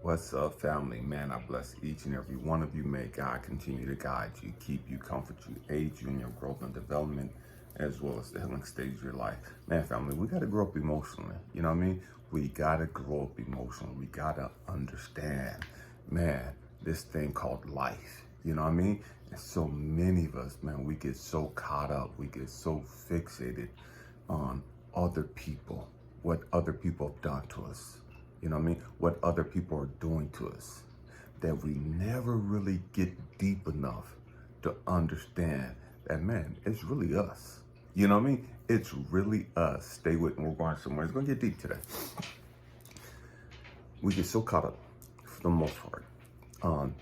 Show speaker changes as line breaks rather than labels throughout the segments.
What's up, family? Man, I bless each and every one of you. May God continue to guide you, keep you, comfort you, aid you in your growth and development, as well as the healing stage of your life. Man, family, we got to grow up emotionally. You know what I mean? We got to grow up emotionally. We got to understand, man, this thing called life. You know what I mean? And so many of us, man, we get so caught up. We get so fixated on other people, what other people have done to us. You know what I mean? What other people are doing to us, that we never really get deep enough to understand that, man, it's really us. You know what I mean? It's really us. Stay with me. We're going somewhere. It's going to get deep today. We get so caught up, for the most part, on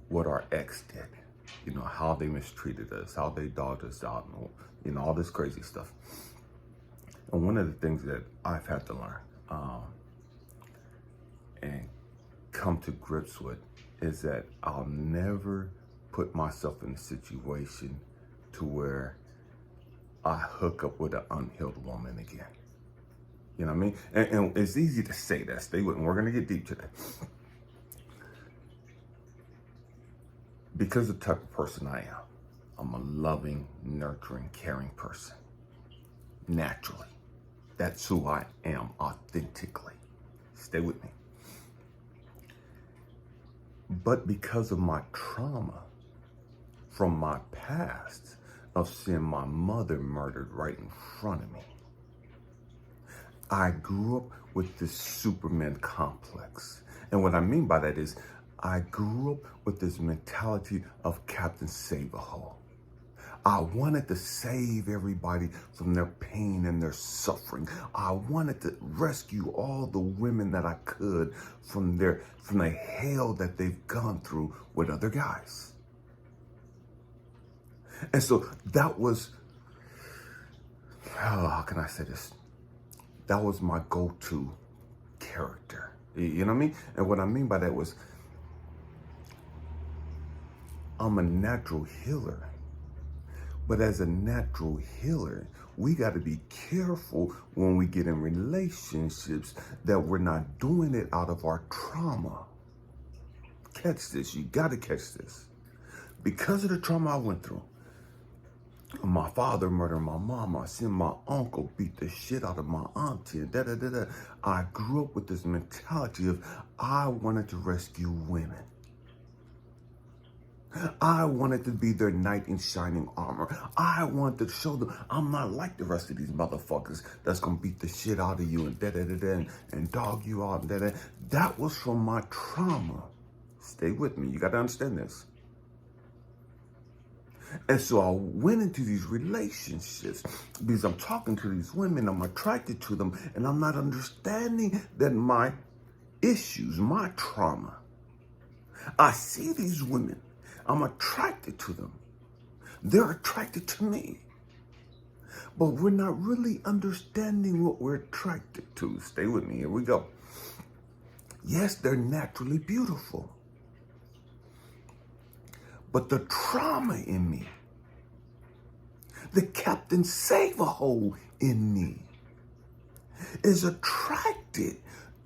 what our ex did. You know, how they mistreated us, how they dogged us out, you know, all this crazy stuff. And one of the things that I've had to learn, and come to grips with, is that I'll never put myself in a situation to where I hook up with an unhealed woman again. You know what I mean? And it's easy to say that. Stay with me. We're going to get deep today. Because of the type of person I am, I'm a loving, nurturing, caring person. Naturally. That's who I am authentically. Stay with me. But because of my trauma from my past of seeing my mother murdered right in front of me, I grew up with this Superman complex. And what I mean by that is I grew up with this mentality of Captain Save-A-Hole. I wanted to save everybody from their pain and their suffering. I wanted to rescue all the women that I could from the hell that they've gone through with other guys. And so that was, how can I say this? That was my go-to character. You know what I mean? And what I mean by that was, I'm a natural healer. But as a natural healer, we got to be careful when we get in relationships that we're not doing it out of our trauma. Catch this. You got to catch this. Because of the trauma I went through, my father murdered my mama, I seen my uncle beat the shit out of my auntie, I grew up with this mentality of I wanted to rescue women. I wanted to be their knight in shining armor. I wanted to show them I'm not like the rest of these motherfuckers that's gonna beat the shit out of you and dog you out. That was from my trauma. Stay with me. You got to understand this. And so I went into these relationships because I'm talking to these women, I'm attracted to them, and I'm not understanding that my issues, my trauma. I see these women. I'm attracted to them. They're attracted to me. But we're not really understanding what we're attracted to. Stay with me. Here we go. Yes, they're naturally beautiful. But the trauma in me, the Captain Save-A-Hole in me, is attracted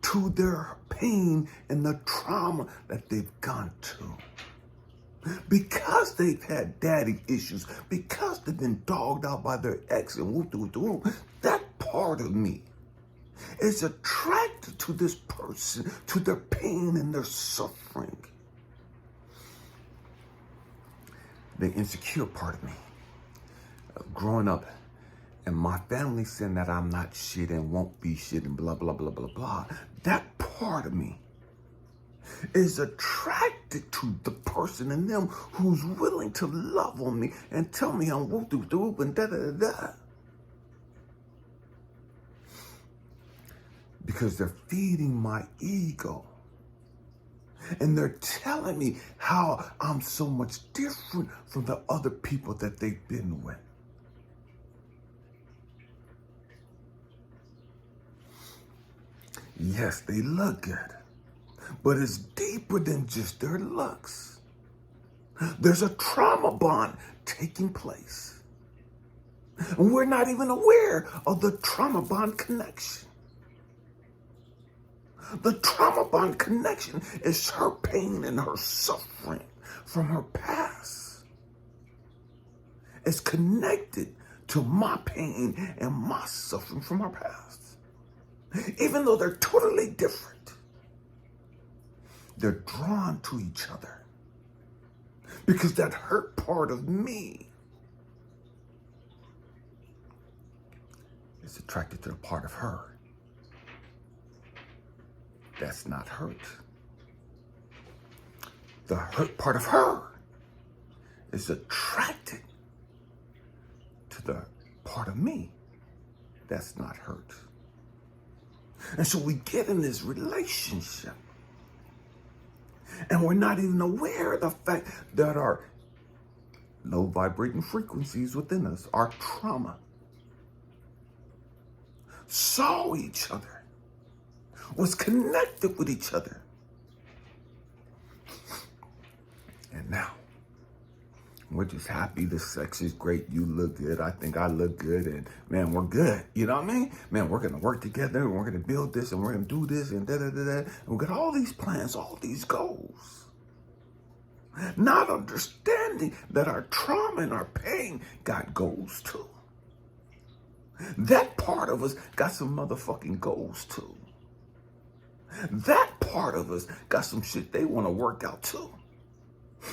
to their pain and the trauma that they've gone to. Because they've had daddy issues, because they've been dogged out by their ex and whoop, that part of me is attracted to this person, to their pain and their suffering. The insecure part of me, growing up, and my family saying that I'm not shit and won't be shit and blah, blah, blah, blah, blah, that part of me is attracted to the person in them who's willing to love on me and tell me I'm whoop and da. Because they're feeding my ego. And they're telling me how I'm so much different from the other people that they've been with. Yes, they look good. But it's deeper than just their looks. There's a trauma bond taking place. And we're not even aware of the trauma bond connection. The trauma bond connection is her pain and her suffering from her past. It's connected to my pain and my suffering from her past. Even though they're totally different, they're drawn to each other because that hurt part of me is attracted to the part of her that's not hurt. The hurt part of her is attracted to the part of me that's not hurt. And so we get in this relationship and we're not even aware of the fact that our low vibrating frequencies within us, our trauma, saw each other, was connected with each other. And now, we're just happy. The sex is great. You look good. I think I look good. And man, we're good. You know what I mean? Man, we're going to work together and we're going to build this and we're going to do this and da-da-da-da. And we got all these plans, all these goals. Not understanding that our trauma and our pain got goals too. That part of us got some motherfucking goals too. That part of us got some shit they want to work out too.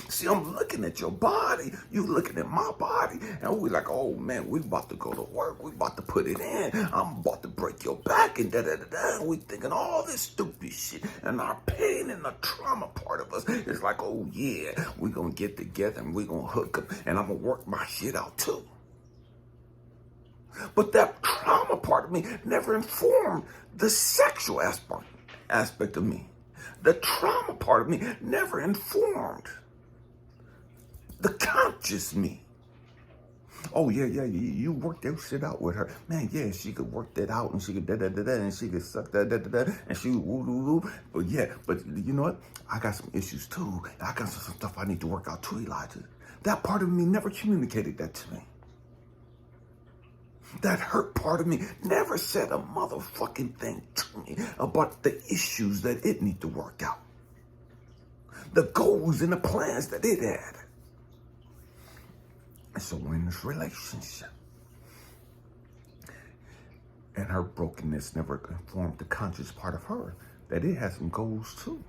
See, I'm looking at your body, you looking at my body, and we like, oh man, we about to go to work, we about to put it in, I'm about to break your back, and da-da-da-da, and we thinking all this stupid shit, and our pain and the trauma part of us is like, oh yeah, we gonna get together, and we gonna hook up, and I'm gonna work my shit out too. But that trauma part of me never informed the sexual aspect of me. The trauma part of me never informed the conscious me. Oh, yeah, you work that shit out with her. Man, yeah, she could work that out and she could da-da-da-da and she could suck da-da-da-da and she woo-doo-doo. But yeah, but you know what? I got some issues too. I got some stuff I need to work out too, Elijah. That part of me never communicated that to me. That hurt part of me never said a motherfucking thing to me about the issues that it need to work out. The goals and the plans that it had. And so we're in this relationship. And her brokenness never informed the conscious part of her that it had some goals too.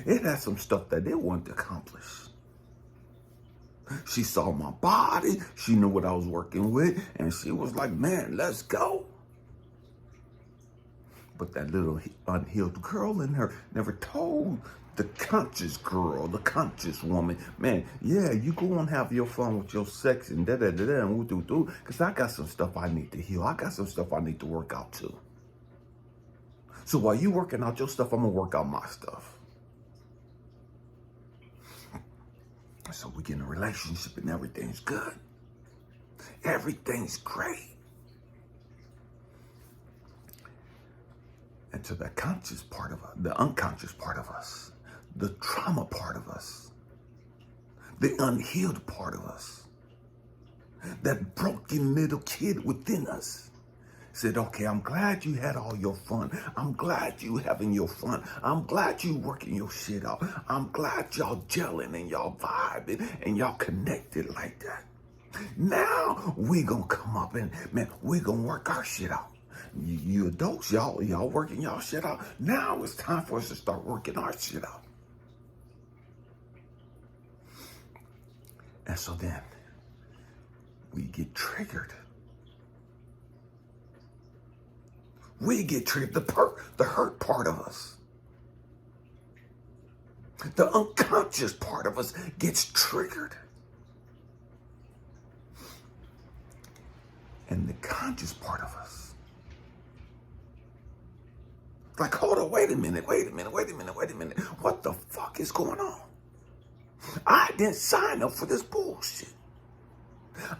It had some stuff that it wanted to accomplish. She saw my body, she knew what I was working with, and she was like, man, let's go. But that little unhealed girl in her never told the conscious girl, the conscious woman, man, yeah, you go and have your fun with your sex and da-da-da-da and woo-doo-doo, because I got some stuff I need to heal. I got some stuff I need to work out too. So while you working out your stuff, I'm going to work out my stuff. So we get in a relationship and everything's good. Everything's great. And to the conscious part of us, the unconscious part of us, the trauma part of us, the unhealed part of us, that broken little kid within us said, okay, I'm glad you had all your fun. I'm glad you having your fun. I'm glad you working your shit out. I'm glad y'all gelling and y'all vibing and y'all connected like that. Now we gonna come up and, man, we gonna work our shit out. You adults, y'all working y'all shit out. Now it's time for us to start working our shit out. And so then we get triggered. We get triggered, the hurt part of us. The unconscious part of us gets triggered. And the conscious part of us, like, hold on, wait a minute. What the fuck is going on? I didn't sign up for this bullshit.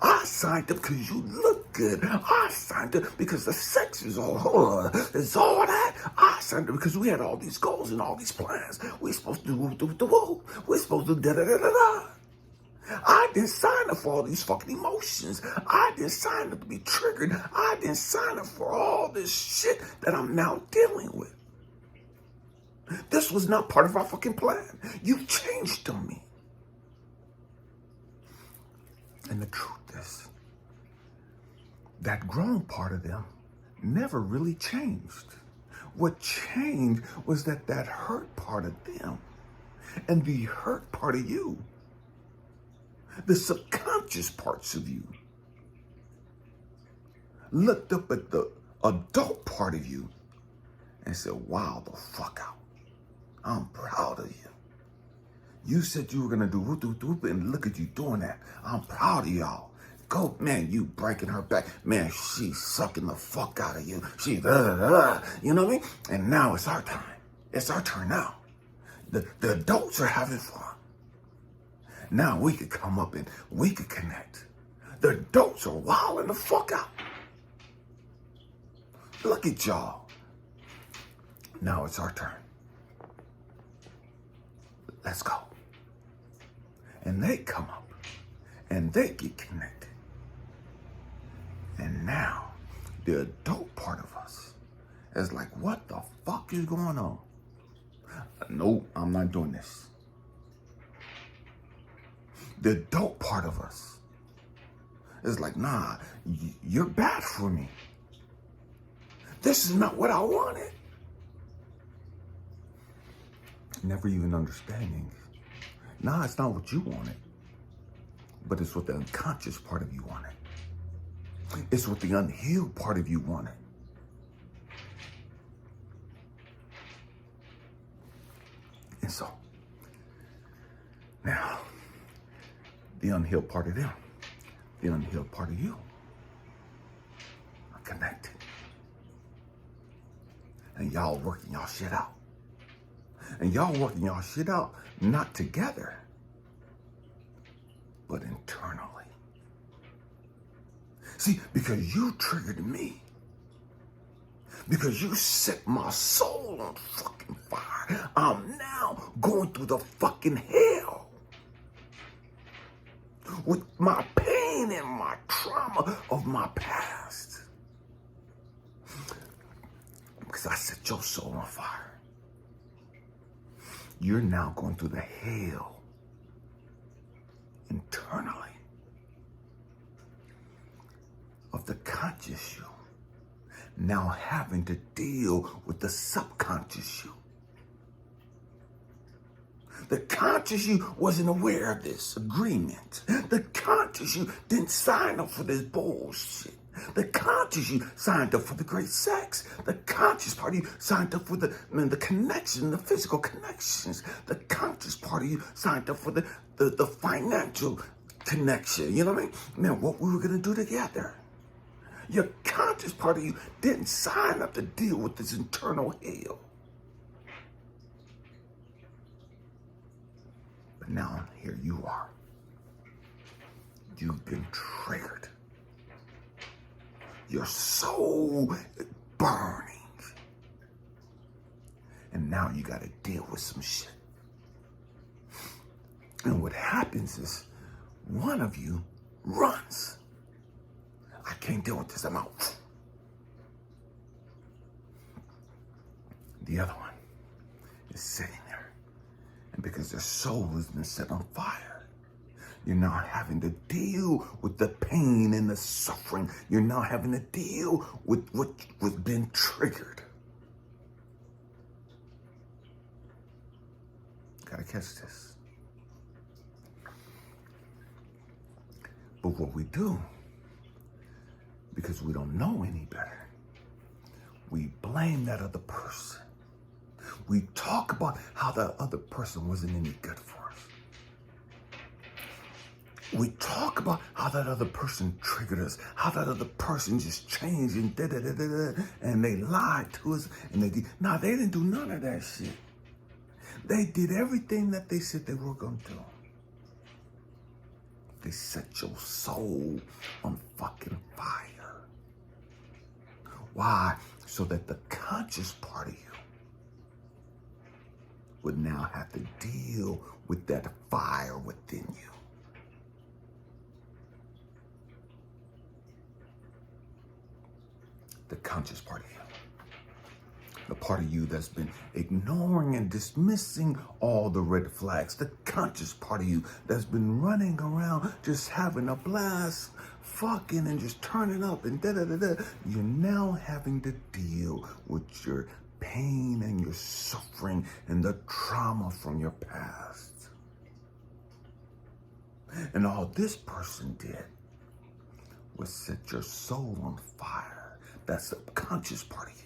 I signed up because you look good. I signed up because the sex is all that. I signed up because we had all these goals and all these plans. We're supposed to do. We're supposed to da-da-da-da-da. I didn't sign up for all these fucking emotions. I didn't sign up to be triggered. I didn't sign up for all this shit that I'm now dealing with. This was not part of our fucking plan. You changed on me. And the truth is, that grown part of them never really changed. What changed was that hurt part of them and the hurt part of you, the subconscious parts of you, looked up at the adult part of you and said, wow, the fuck out. I'm proud of you. You said you were going to do whoop, whoop, whoop, and look at you doing that. I'm proud of y'all. Go, man, you breaking her back. Man, she's sucking the fuck out of you. She, you know what I mean? And now it's our time. It's our turn now. The adults are having fun. Now we could come up and we could connect. The adults are wilding the fuck out. Look at y'all. Now it's our turn. Let's go. And they come up and they get connected. And now the adult part of us is like, what the fuck is going on? No, I'm not doing this. The adult part of us is like, nah, you're bad for me. This is not what I wanted. Never even understanding. Nah, it's not what you wanted, but it's what the unconscious part of you wanted. It's what the unhealed part of you wanted. And so, now, the unhealed part of them, the unhealed part of you are connected. And y'all working y'all shit out. And y'all working y'all shit out, not together, but internally. See, because you triggered me. Because you set my soul on fucking fire. I'm now going through the fucking hell. With my pain and my trauma of my past. Because I set your soul on fire. You're now going through the hell internally of the conscious you, now having to deal with the subconscious you. The conscious you wasn't aware of this agreement. The conscious you didn't sign up for this bullshit. The conscious you signed up for the great sex. The conscious part of you signed up for the connection, the physical connections. The conscious part of you signed up for the financial connection. You know what I mean? Man, what we were going to do together. Your conscious part of you didn't sign up to deal with this internal hell. But now here you are. You've been triggered. Your soul is burning. And now you got to deal with some shit. And what happens is one of you runs. I can't deal with this. I'm out. The other one is sitting there. And because their soul has been set on fire, you're now having to deal with the pain and the suffering. You're now having to deal with what's been triggered. Gotta catch this. But what we do, because we don't know any better, we blame that other person. We talk about how that other person wasn't any good for us. We talk about how that other person triggered us, how that other person just changed and and they lied to us, and they didn't do none of that shit. They did everything that they said they were going to do. They set your soul on fucking fire. Why? So that the conscious part of you would now have to deal with that fire within you. The conscious part of you. The part of you that's been ignoring and dismissing all the red flags. The conscious part of you that's been running around just having a blast, fucking and just turning up and da-da-da-da. You're now having to deal with your pain and your suffering and the trauma from your past. And all this person did was set your soul on fire. That subconscious part of you.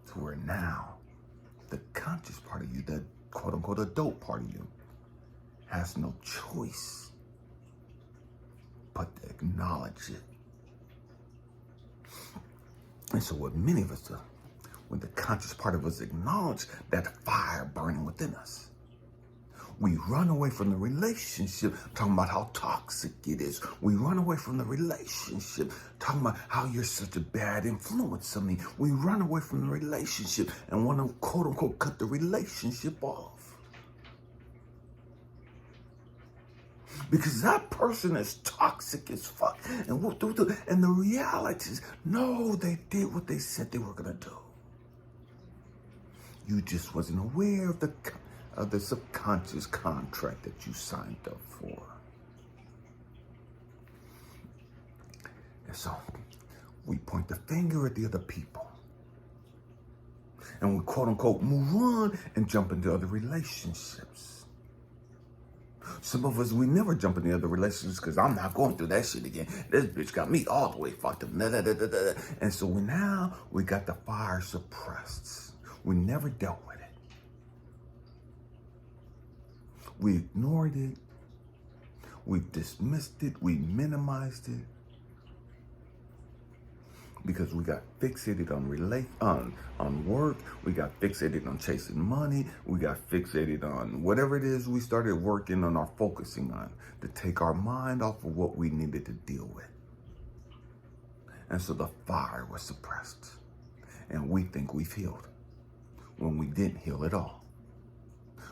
To where now, the conscious part of you, the quote-unquote adult part of you, has no choice but to acknowledge it. And so what many of us do, when the conscious part of us acknowledge that fire burning within us, we run away from the relationship, talking about how toxic it is. We run away from the relationship, talking about how you're such a bad influence on me. We run away from the relationship and want to, quote unquote, cut the relationship off. Because that person is toxic as fuck. And the reality is, no, they did what they said they were going to do. You just wasn't aware of the subconscious contract that you signed up for. And so we point the finger at the other people. And we quote unquote move on and jump into other relationships. Some of us, we never jump into other relationships because I'm not going through that shit again. This bitch got me all the way fucked up. And so we got the fire suppressed. We never dealt with it. We ignored it. We dismissed it. We minimized it. Because we got fixated on work. We got fixated on chasing money. We got fixated on whatever it is we started working on or focusing on to take our mind off of what we needed to deal with. And so the fire was suppressed. And we think we've healed when we didn't heal at all.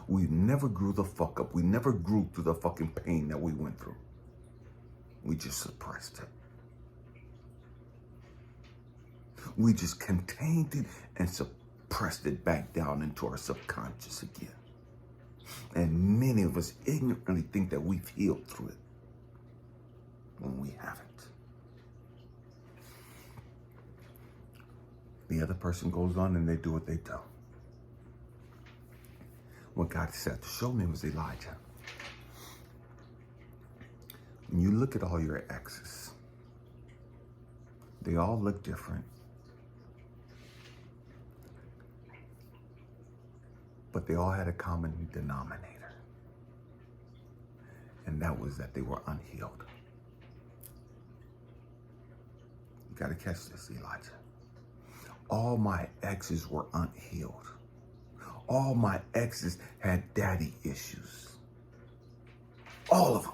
We never grew the fuck up. We never grew through the fucking pain that we went through. We just suppressed it. We just contained it and suppressed it back down into our subconscious again. And many of us ignorantly think that we've healed through it when we haven't. The other person goes on and they do what they do. What God said to show me was Elijah. When you look at all your exes, they all look different. But they all had a common denominator. And that was that they were unhealed. You got to catch this, Elijah. All my exes were unhealed. All my exes had daddy issues. All of them.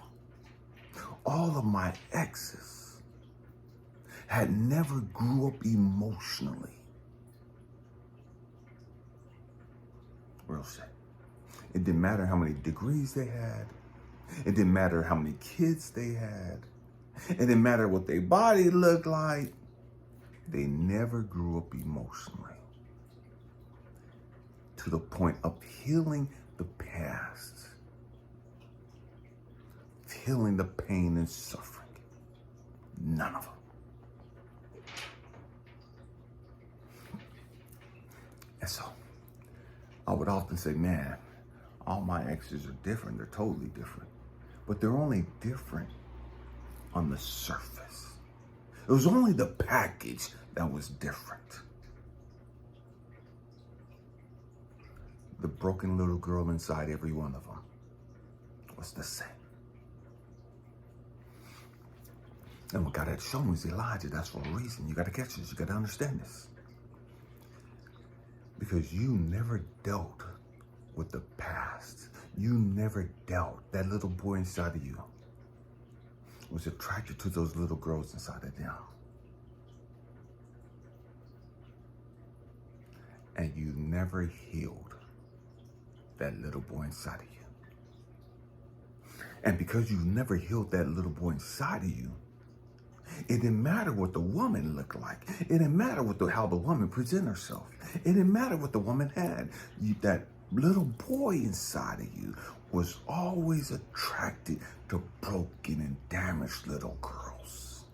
All of my exes had never grew up emotionally. Real shit. It didn't matter how many degrees they had. It didn't matter how many kids they had. It didn't matter what their body looked like. They never grew up emotionally to the point of healing the past, healing the pain and suffering. None of them. And so I would often say, man, all my exes are different. They're totally different. But they're only different on the surface. It was only the package that was different. The broken little girl inside every one of them was the same. And what God had shown me was Elijah. That's for a reason. You got to catch this. You got to understand this. Because you never dealt with the past. You never dealt. That little boy inside of you was attracted to those little girls inside of them. And you never healed that little boy inside of you. And because you never healed that little boy inside of you, It didn't matter what the woman looked like. It didn't matter how the woman presented herself. It didn't matter what the woman had. That little boy inside of you was always attracted to broken and damaged little girls.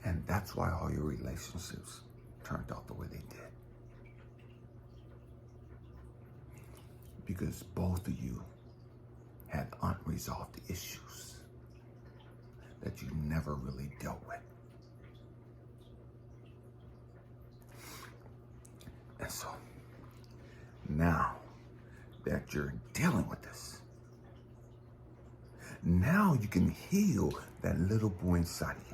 And that's why all your relationships turned out the way they did. Because both of you had unresolved issues that you never really dealt with. And so, now that you're dealing with this, now you can heal that little boy inside of you.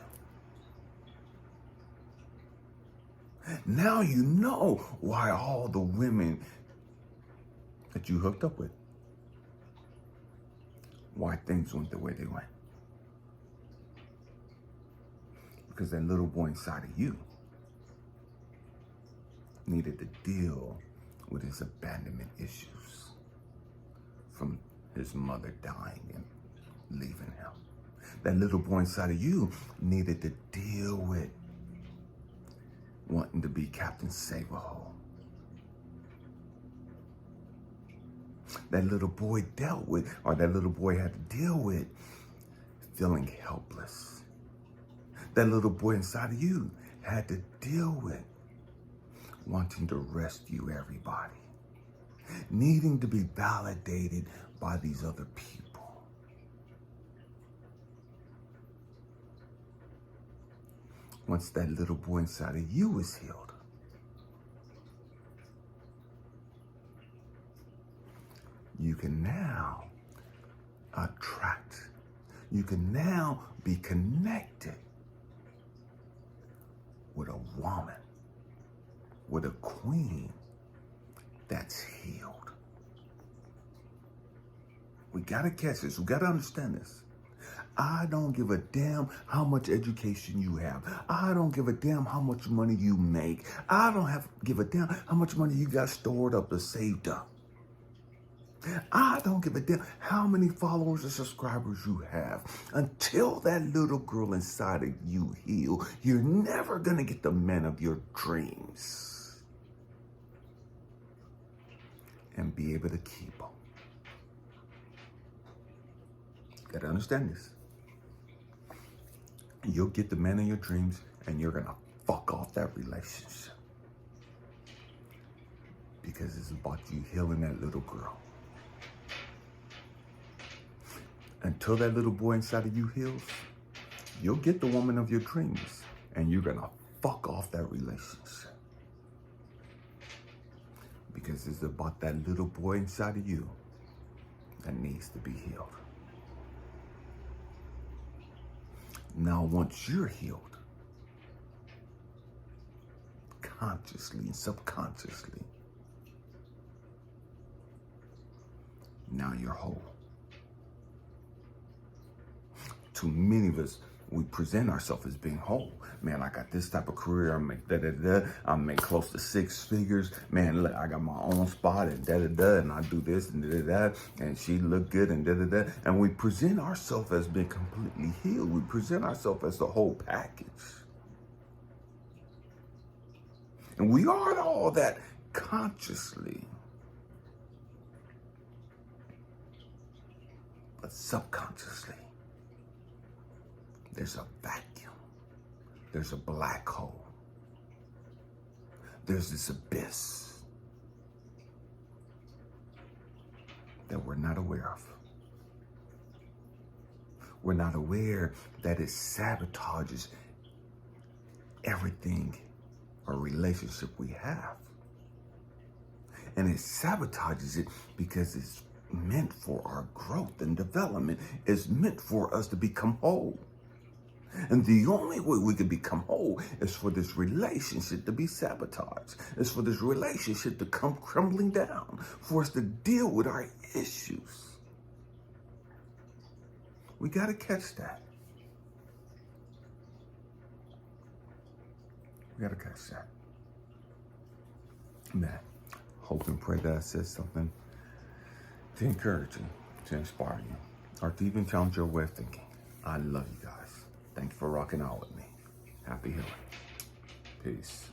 Now you know why all the women that you hooked up with, why things went the way they went. Because that little boy inside of you needed to deal with his abandonment issues from his mother dying and leaving him. That little boy inside of you needed to deal with wanting to be Captain Save-A-Hole. That little boy dealt with, or that little boy had to deal with, feeling helpless. That little boy inside of you had to deal with wanting to rescue everybody, needing to be validated by these other people. Once that little boy inside of you is healed, you can now attract, you can now be connected with a woman, with a queen that's healed. We gotta catch this, we gotta understand this. I don't give a damn how much education you have. I don't give a damn how much money you make. I don't give a damn how much money you got stored up or saved up. I don't give a damn how many followers or subscribers you have. Until that little girl inside of you heal, you're never gonna get the man of your dreams and be able to keep them. You gotta understand this. You'll get the man of your dreams and you're gonna fuck off that relationship. Because it's about you healing that little girl. Until that little boy inside of you heals, you'll get the woman of your dreams and you're gonna fuck off that relationship. Because it's about that little boy inside of you that needs to be healed. Now, once you're healed, consciously and subconsciously, now you're whole. Too many of us, we present ourselves as being whole. Man, I got this type of career, I make da-da-da, I make close to 6 figures. Man, look, I got my own spot and da-da-da, and I do this and da-da-da, and she look good and da-da-da. And we present ourselves as being completely healed. We present ourselves as the whole package. And we are all that consciously. But subconsciously, there's a vacuum. There's a black hole. There's this abyss that we're not aware of. We're not aware that it sabotages everything or relationship we have. And it sabotages it because it's meant for our growth and development. It's meant for us to become whole. And the only way we can become whole is for this relationship to be sabotaged. It's for this relationship to come crumbling down, for us to deal with our issues. We got to catch that. We got to catch that. Man, hope and pray that I said something to encourage you, to inspire you, or to even challenge your way of thinking. I love you guys. Thank you for rocking out with me. Happy healing. Peace.